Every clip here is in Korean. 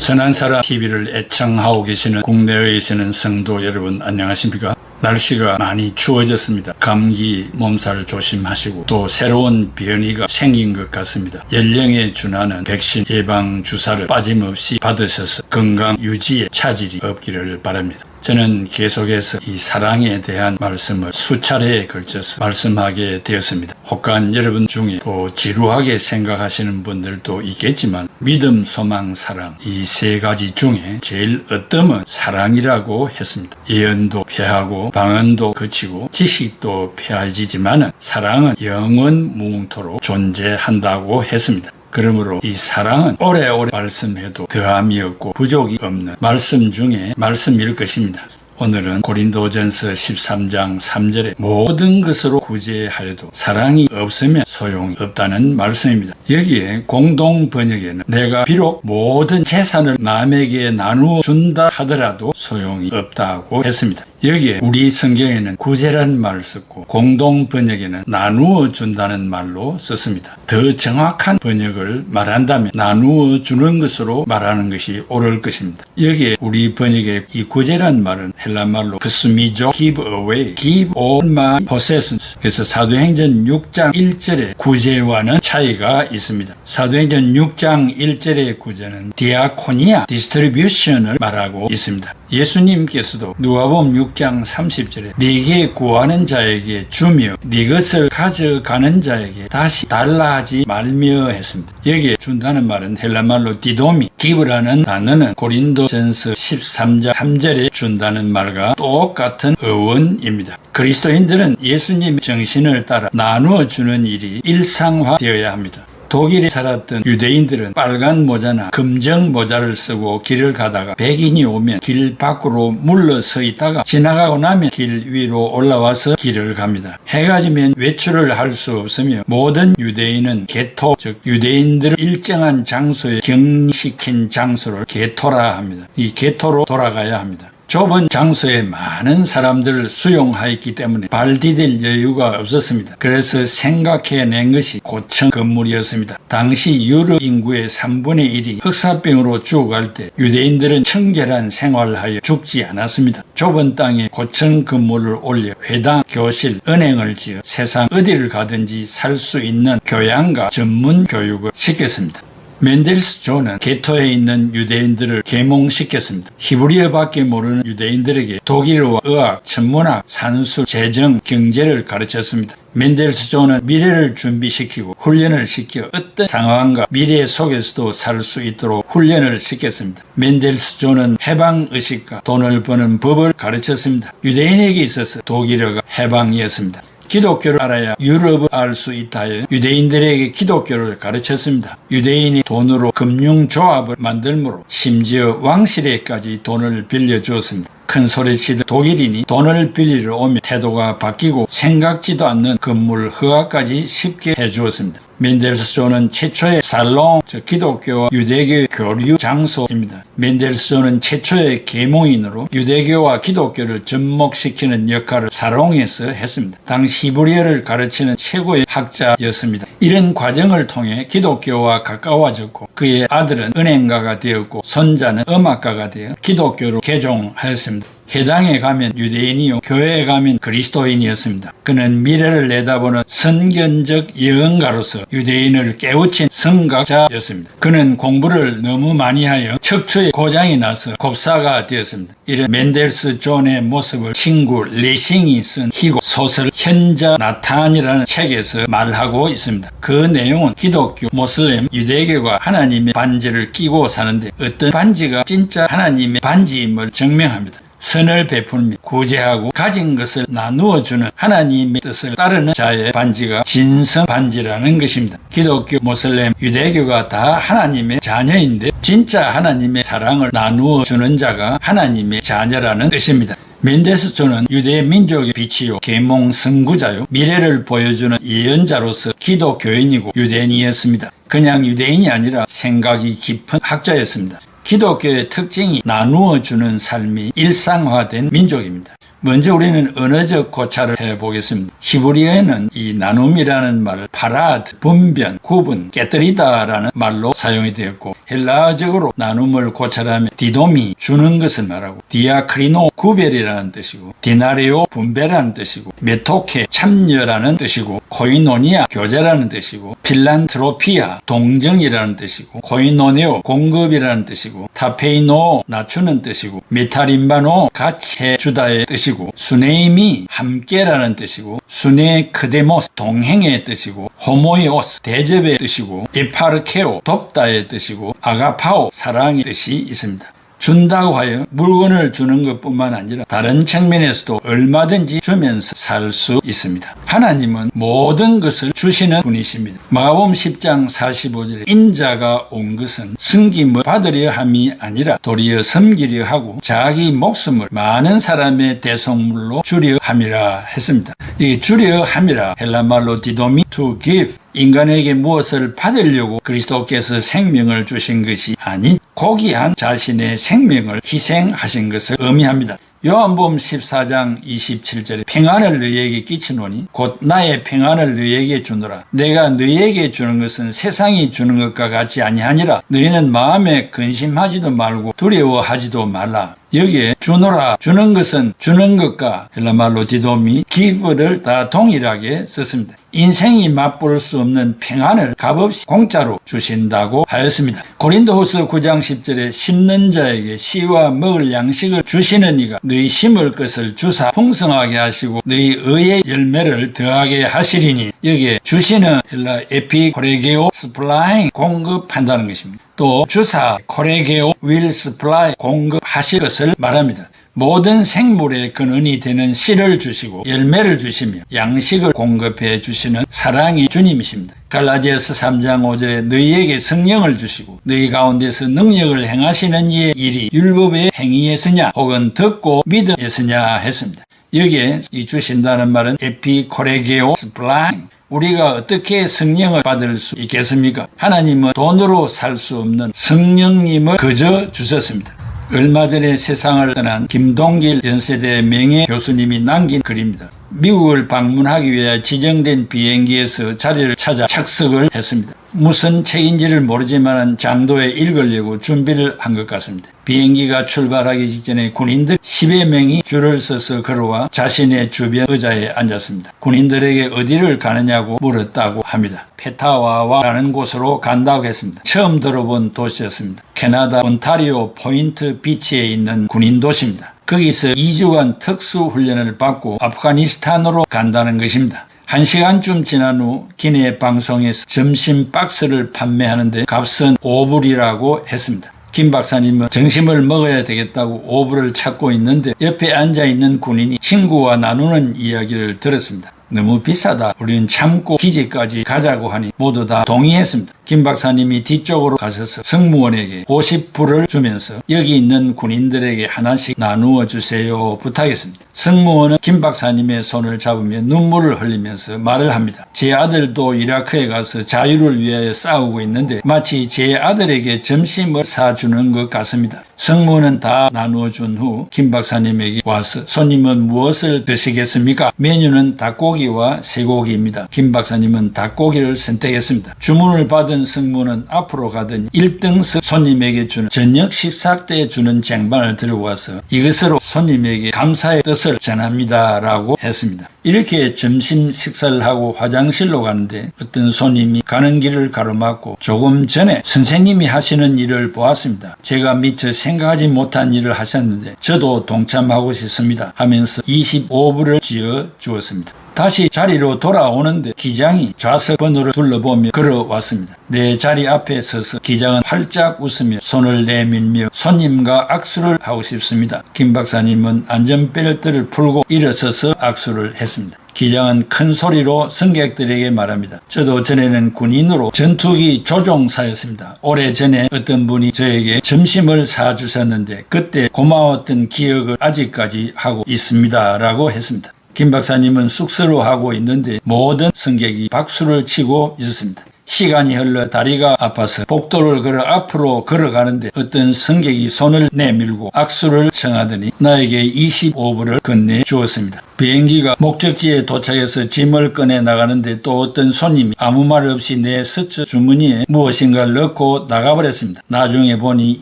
선한 사람 TV를 애청하고 계시는 국내에 계시는 성도 여러분 안녕하십니까? 날씨가 많이 추워졌습니다. 감기 몸살 조심하시고 또 새로운 변이가 생긴 것 같습니다. 연령에 준하는 백신 예방 주사를 빠짐없이 받으셔서 건강 유지에 차질이 없기를 바랍니다. 저는 계속해서 이 사랑에 대한 말씀을 수차례에 걸쳐서 말씀하게 되었습니다. 혹간 여러분 중에 또 지루하게 생각하시는 분들도 있겠지만 믿음, 소망, 사랑 이 세 가지 중에 제일 어뜸은 사랑이라고 했습니다. 예언도 패하고 방언도 그치고 지식도 패해지지만 사랑은 영원 무궁토록 존재한다고 했습니다. 그러므로 이 사랑은 오래오래 말씀해도 더함이 없고 부족이 없는 말씀 중에 말씀일 것입니다. 오늘은 고린도전서 13장 3절에 모든 것으로 구제하여도 사랑이 없으면 소용이 없다는 말씀입니다. 여기에 공동 번역에는 내가 비록 모든 재산을 남에게 나누어 준다 하더라도 소용이 없다고 했습니다. 여기에 우리 성경에는 구제라는 말을 썼고 공동 번역에는 나누어 준다는 말로 썼습니다. 더 정확한 번역을 말한다면 나누어 주는 것으로 말하는 것이 옳을 것입니다. 여기에 우리 번역의 이 구제라는 말은 헬라 말로 pseumizo, give away, give all my possessions. 그래서 사도행전 6장 1절의 구제와는 차이가 있습니다. 사도행전 6장 1절의 구제는 디아코니아, 디스트리뷰션을 말하고 있습니다. 예수님께서도 누가복음 6장 30절에 네게 구하는 자에게 주며 네 것을 가져가는 자에게 다시 달라 하지 말며 했습니다. 여기에 준다는 말은 헬라말로 디도미, 기브라는 단어는 고린도전서 13장 3절에 준다는 말과 똑같은 어원입니다. 그리스도인들은 예수님의 정신을 따라 나누어 주는 일이 일상화되어야 합니다. 독일에 살았던 유대인들은 빨간 모자나 금정 모자를 쓰고 길을 가다가 백인이 오면 길 밖으로 물러서 있다가 지나가고 나면 길 위로 올라와서 길을 갑니다. 해가 지면 외출을 할 수 없으며 모든 유대인은 게토, 즉 유대인들을 일정한 장소에 격리시킨 장소를 게토라 합니다. 이 게토로 돌아가야 합니다. 좁은 장소에 많은 사람들을 수용하였기 때문에 발 디딜 여유가 없었습니다. 그래서 생각해낸 것이 고층 건물이었습니다. 당시 유럽 인구의 3분의 1이 흑사병으로 죽어갈 때 유대인들은 청결한 생활을 하여 죽지 않았습니다. 좁은 땅에 고층 건물을 올려 회당, 교실, 은행을 지어 세상 어디를 가든지 살 수 있는 교양과 전문 교육을 시켰습니다. 멘델스 존은 게토에 있는 유대인들을 계몽시켰습니다. 히브리어밖에 모르는 유대인들에게 독일어와 의학, 천문학, 산수, 재정, 경제를 가르쳤습니다. 멘델스 존은 미래를 준비시키고 훈련을 시켜 어떤 상황과 미래 속에서도 살 수 있도록 훈련을 시켰습니다. 멘델스 존은 해방의식과 돈을 버는 법을 가르쳤습니다. 유대인에게 있어서 독일어가 해방이었습니다. 기독교를 알아야 유럽을 알 수 있다 하여 유대인들에게 기독교를 가르쳤습니다. 유대인이 돈으로 금융조합을 만들므로 심지어 왕실에까지 돈을 빌려주었습니다. 큰 소리치던 독일인이 돈을 빌리러 오면 태도가 바뀌고 생각지도 않는 건물 허가까지 쉽게 해주었습니다. 멘델스 존은 최초의 살롱, 즉 기독교와 유대교의 교류 장소입니다. 멘델스 존은 최초의 계몽인으로 유대교와 기독교를 접목시키는 역할을 살롱에서 했습니다. 당시 히브리어를 가르치는 최고의 학자였습니다. 이런 과정을 통해 기독교와 가까워졌고 그의 아들은 은행가가 되었고 손자는 음악가가 되어 기독교로 개종하였습니다. 회당에 가면 유대인이요 교회에 가면 그리스도인이었습니다. 그는 미래를 내다보는 선견적 예언가로서 유대인을 깨우친 선각자였습니다. 그는 공부를 너무 많이 하여 척추에 고장이 나서 곱사가 되었습니다. 이런 멘델스 존의 모습을 친구 레싱이 쓴 희곡 소설 현자 나탄이라는 책에서 말하고 있습니다. 그 내용은 기독교, 모슬렘, 유대교가 하나님의 반지를 끼고 사는데 어떤 반지가 진짜 하나님의 반지임을 증명합니다. 선을 베풀며 구제하고 가진 것을 나누어주는 하나님의 뜻을 따르는 자의 반지가 진성 반지라는 것입니다. 기독교, 모슬렘, 유대교가 다 하나님의 자녀인데 진짜 하나님의 사랑을 나누어주는 자가 하나님의 자녀라는 뜻입니다. 멘델스 존은 유대 민족의 빛이요 계몽 선구자요 미래를 보여주는 예언자로서 기독교인이고 유대인이었습니다. 그냥 유대인이 아니라 생각이 깊은 학자였습니다. 기독교의 특징이 나누어주는 삶이 일상화된 민족입니다. 먼저 우리는 언어적 고찰을 해보겠습니다. 히브리어에는 이 나눔이라는 말을 파라드, 분변, 구분, 깨뜨리다라는 말로 사용이 되었고 헬라어적으로 나눔을 고찰하며 디도미 주는 것을 말하고 디아크리노 구별이라는 뜻이고 디나리오 분배라는 뜻이고 메토케 참여라는 뜻이고 코이노니아 교제라는 뜻이고 필란트로피아 동정이라는 뜻이고 코이노네오 공급이라는 뜻이고 타페이노 낮추는 뜻이고 미타림바노 같이 해주다의 뜻이고 수네임이 함께라는 뜻이고 수네크데모스 동행의 뜻이고 호모이오스 대접의 뜻이고 이파르케오 돕다의 뜻이고 아가파오 사랑의 뜻이 있습니다. 준다고 하여 물건을 주는 것뿐만 아니라 다른 측면에서도 얼마든지 주면서 살 수 있습니다. 하나님은 모든 것을 주시는 분이십니다. 마가복음 10장 45절에 인자가 온 것은 섬김을 받으려 함이 아니라 도리어 섬기려 하고 자기 목숨을 많은 사람의 대속물로 주려 함이라 했습니다. 이 주려 함이라 헬라말로 디도미 to give 인간에게 무엇을 받으려고 그리스도께서 생명을 주신 것이 아닌 고귀한 자신의 생명을 희생하신 것을 의미합니다. 요한복음 14장 27절에 평안을 너희에게 끼치노니 곧 나의 평안을 너희에게 주노라. 내가 너희에게 주는 것은 세상이 주는 것과 같이 아니하니라. 너희는 마음에 근심하지도 말고 두려워하지도 말라. 여기에 주노라 주는 것은 주는 것과 헬라말로 디도미 기브를 다 동일하게 썼습니다. 인생이 맛볼 수 없는 평안을 값없이 공짜로 주신다고 하였습니다. 고린도후서 9장 10절에 심는 자에게 씨와 먹을 양식을 주시는 이가 너희 심을 것을 주사 풍성하게 하시고 너희 의의 열매를 더하게 하시리니 여기에 주시는 헬라 에피코레게오 스플라잉 공급한다는 것입니다. 또 주사 코레게오 윌 스플라이 공급하실 것을 말합니다. 모든 생물의 근원이 되는 씨를 주시고 열매를 주시며 양식을 공급해 주시는 사랑의 주님이십니다. 갈라디아서 3장 5절에 너희에게 성령을 주시고 너희 가운데서 능력을 행하시는 이의 일이 율법의 행위에서냐 혹은 듣고 믿음에서냐 했습니다. 여기에 이 주신다는 말은 에피코레게오 스플라잉 우리가 어떻게 성령을 받을 수 있겠습니까? 하나님은 돈으로 살 수 없는 성령님을 거저 주셨습니다. 얼마 전에 세상을 떠난 김동길 연세대 명예 교수님이 남긴 글입니다. 미국을 방문하기 위해 지정된 비행기에서 자리를 찾아 착석을 했습니다. 무슨 책인지를 모르지만 장도에 읽으려고 준비를 한 것 같습니다. 비행기가 출발하기 직전에 군인들 10여 명이 줄을 서서 걸어와 자신의 주변 의자에 앉았습니다. 군인들에게 어디를 가느냐고 물었다고 합니다. 페타와와라는 곳으로 간다고 했습니다. 처음 들어본 도시였습니다. 캐나다 온타리오 포인트 비치에 있는 군인 도시입니다. 거기서 2주간 특수훈련을 받고 아프가니스탄으로 간다는 것입니다. 1시간쯤 지난 후 기내 방송에서 점심 박스를 판매하는데 값은 5불이라고 했습니다. 김 박사님은 점심을 먹어야 되겠다고 5불을 찾고 있는데 옆에 앉아있는 군인이 친구와 나누는 이야기를 들었습니다. 너무 비싸다. 우리는 참고 기지까지 가자고 하니 모두 다 동의했습니다. 김 박사님이 뒤쪽으로 가셔서 승무원에게 50불을 주면서 여기 있는 군인들에게 하나씩 나누어 주세요 부탁했습니다. 승무원은 김 박사님의 손을 잡으며 눈물을 흘리면서 말을 합니다. 제 아들도 이라크에 가서 자유를 위하여 싸우고 있는데 마치 제 아들에게 점심을 사주는 것 같습니다. 승무원은 다 나누어 준 후 김 박사님에게 와서 손님은 무엇을 드시겠습니까? 메뉴는 닭고기와 쇠고기입니다. 김 박사님은 닭고기를 선택했습니다. 주문을 받은 승무원은 앞으로 가더니 1등석 손님에게 주는 저녁 식사 때 주는 쟁반을 들고 와서 이것으로 손님에게 감사의 뜻을 전합니다 라고 했습니다. 이렇게 점심 식사를 하고 화장실로 가는데 어떤 손님이 가는 길을 가로막고 조금 전에 선생님이 하시는 일을 보았습니다. 제가 미처 생각하지 못한 일을 하셨는데 저도 동참하고 싶습니다 하면서 25불을 쥐어 주었습니다. 다시 자리로 돌아오는데 기장이 좌석 번호를 둘러보며 걸어왔습니다. 내 자리 앞에 서서 기장은 활짝 웃으며 손을 내밀며 손님과 악수를 하고 싶습니다. 김 박사님은 안전벨트를 풀고 일어서서 악수를 했습니다. 기장은 큰 소리로 승객들에게 말합니다. 저도 전에는 군인으로 전투기 조종사였습니다. 오래전에 어떤 분이 저에게 점심을 사주셨는데 그때 고마웠던 기억을 아직까지 하고 있습니다 라고 했습니다. 김 박사님은 쑥스러워하고 있는데 모든 승객이 박수를 치고 있었습니다. 시간이 흘러 다리가 아파서 복도를 걸어 앞으로 걸어가는데 어떤 승객이 손을 내밀고 악수를 청하더니 나에게 25불을 건네주었습니다. 비행기가 목적지에 도착해서 짐을 꺼내 나가는데 또 어떤 손님이 아무 말 없이 내 스츠 주머니에 무엇인가를 넣고 나가버렸습니다. 나중에 보니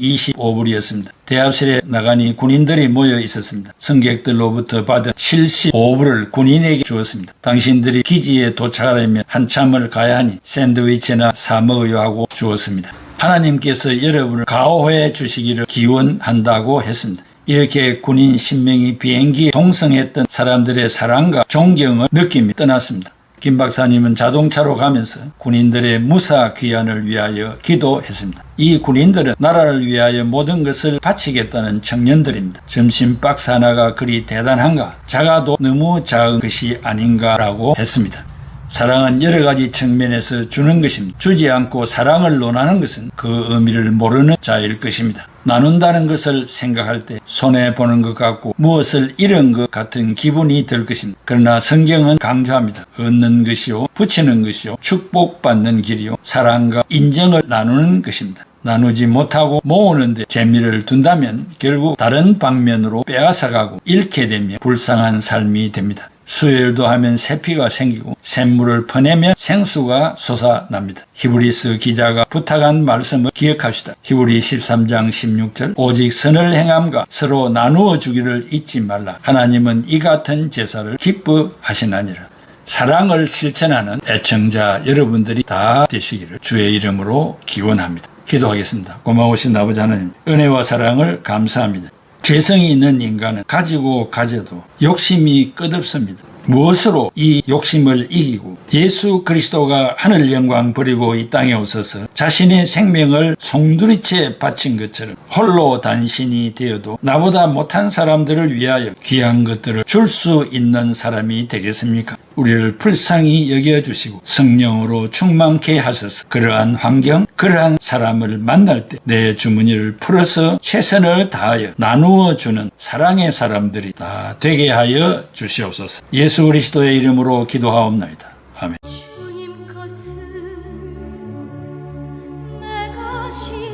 25불이었습니다. 대합실에 나가니 군인들이 모여 있었습니다. 승객들로부터 받은 75불을 군인에게 주었습니다. 당신들이 기지에 도착하려면 한참을 가야 하니 샌드위치나 사 먹어요 하고 주었습니다. 하나님께서 여러분을 가호해 주시기를 기원한다고 했습니다. 이렇게 군인 10명이 비행기에 동승했던 사람들의 사랑과 존경을 느끼며 떠났습니다. 김 박사님은 자동차로 가면서 군인들의 무사 귀환을 위하여 기도했습니다. 이 군인들은 나라를 위하여 모든 것을 바치겠다는 청년들입니다. 점심 박스 하나가 그리 대단한가? 작아도 너무 작은 것이 아닌가라고 했습니다. 사랑은 여러 가지 측면에서 주는 것입니다. 주지 않고 사랑을 논하는 것은 그 의미를 모르는 자일 것입니다. 나눈다는 것을 생각할 때 손해보는 것 같고 무엇을 잃은 것 같은 기분이 들 것입니다. 그러나 성경은 강조합니다. 얻는 것이요, 붙이는 것이요, 축복받는 길이요, 사랑과 인정을 나누는 것입니다. 나누지 못하고 모으는데 재미를 둔다면 결국 다른 방면으로 빼앗아가고 잃게 되며 불쌍한 삶이 됩니다. 수혈도 하면 새피가 생기고 샘물을 퍼내면 생수가 솟아납니다. 히브리서 기자가 부탁한 말씀을 기억합시다. 히브리 13장 16절 오직 선을 행함과 서로 나누어 주기를 잊지 말라. 하나님은 이 같은 제사를 기뻐하시나니라. 사랑을 실천하는 애청자 여러분들이 다 되시기를 주의 이름으로 기원합니다. 기도하겠습니다. 고마우신 아버지 하나님, 은혜와 사랑을 감사합니다. 죄성이 있는 인간은 가지고 가져도 욕심이 끝없습니다. 무엇으로 이 욕심을 이기고 예수 그리스도가 하늘 영광 버리고 이 땅에 오셔서 자신의 생명을 송두리째 바친 것처럼 홀로 단신이 되어도 나보다 못한 사람들을 위하여 귀한 것들을 줄 수 있는 사람이 되겠습니까? 우리를 불쌍히 여겨주시고 성령으로 충만케 하셔서 그러한 환경, 그러한 사람을 만날 때 내 주머니를 풀어서 최선을 다하여 나누어 주는 사랑의 사람들이 다 되게 하여 주시옵소서. 예수 그리스도의 이름으로 기도하옵나이다. 아멘. 주님 것은 내 것이